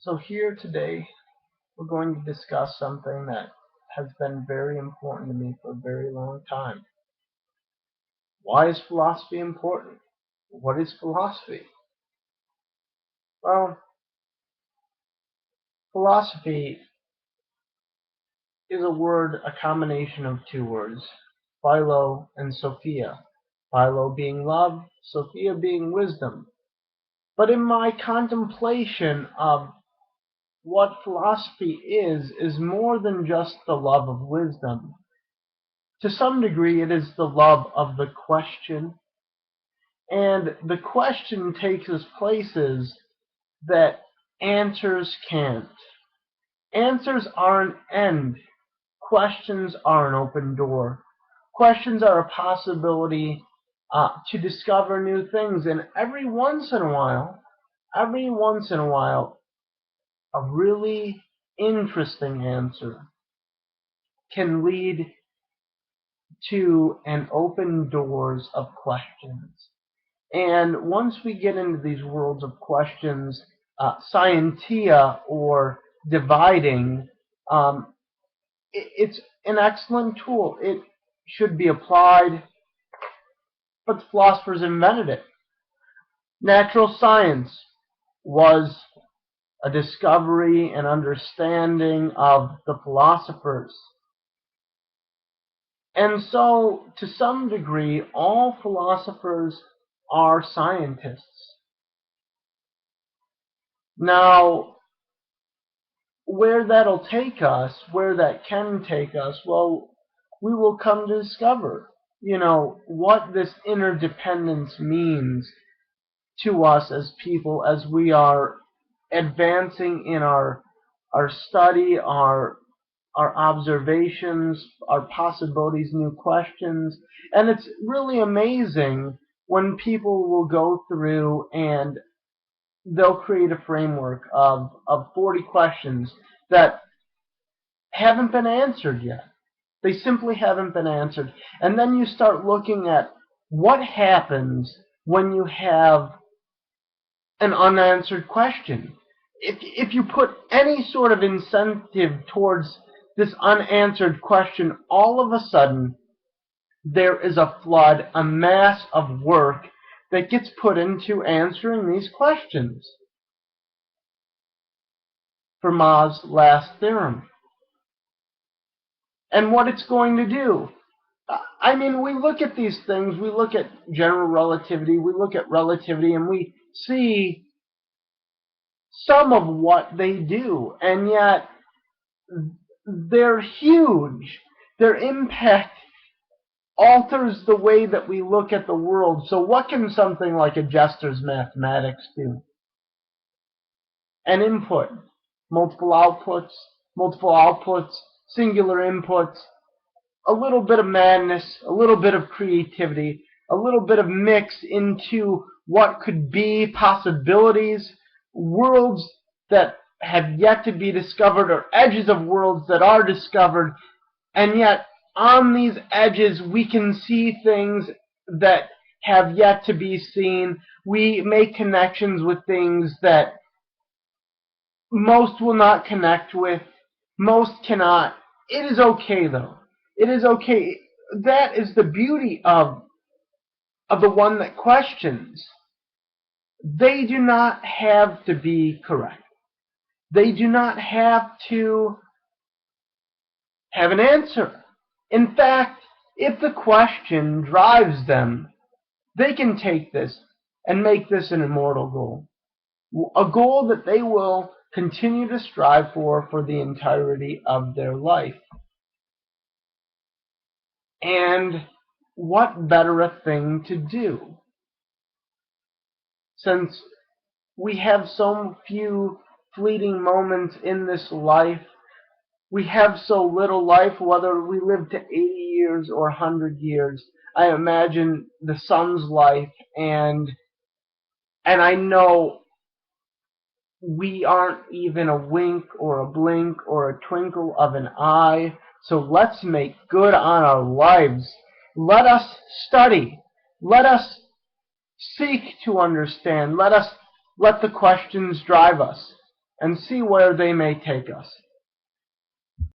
So here today, we're going to discuss something that has been very important to me for a very long time. Why is philosophy important? What is philosophy? Well, philosophy is a combination of two words, philo and sophia. Philo being love, sophia being wisdom. But in my contemplation of what philosophy is more than just the love of wisdom. To some degree, it is the love of the question, and the question takes us places that answers can't. Answers are an end. Questions are an open door. Questions are a possibility to discover new things, and every once in a while, a really interesting answer can lead to an open doors of questions. And once we get into these worlds of questions, scientia or dividing, it's an excellent tool. It should be applied, but the philosophers invented it. Natural science was a discovery and understanding of the philosophers. And so, to some degree, all philosophers are scientists. Now, where that'll take us, where that can take us, well, we will come to discover, what this interdependence means to us as people as we are advancing in our study, our observations, our possibilities, new questions. And it's really amazing when people will go through and they'll create a framework of 40 questions that haven't been answered yet. They simply haven't been answered. And then you start looking at what happens when you have an unanswered question. If you put any sort of incentive towards this unanswered question, all of a sudden there is a flood, a mass of work that gets put into answering these questions. Fermat's last theorem. And what it's going to do. I mean, we look at these things, we look at general relativity, we look at relativity, and we see some of what they do, and yet they're huge. Their impact alters the way that we look at the world. So what can something like a Jester's mathematics do? An input, multiple outputs, singular inputs, a little bit of madness, a little bit of creativity, a little bit of mix into what could be possibilities, worlds that have yet to be discovered, or edges of worlds that are discovered, and yet on these edges we can see things that have yet to be seen. We make connections with things that most will not connect with, most cannot. It is okay, though. It is okay. That is the beauty of the one that questions. They do not have to be correct. They do not have to have an answer. In fact, if the question drives them, they can take this and make this an immortal goal. A goal that they will continue to strive for the entirety of their life. And what better a thing to do? Since we have so few fleeting moments in this life, we have so little life, whether we live to 80 years or 100 years. I imagine the sun's life, and I know we aren't even a wink or a blink or a twinkle of an eye. So let's make good on our lives. Let us study. Let us seek to understand. Let the questions drive us. and see where they may take us.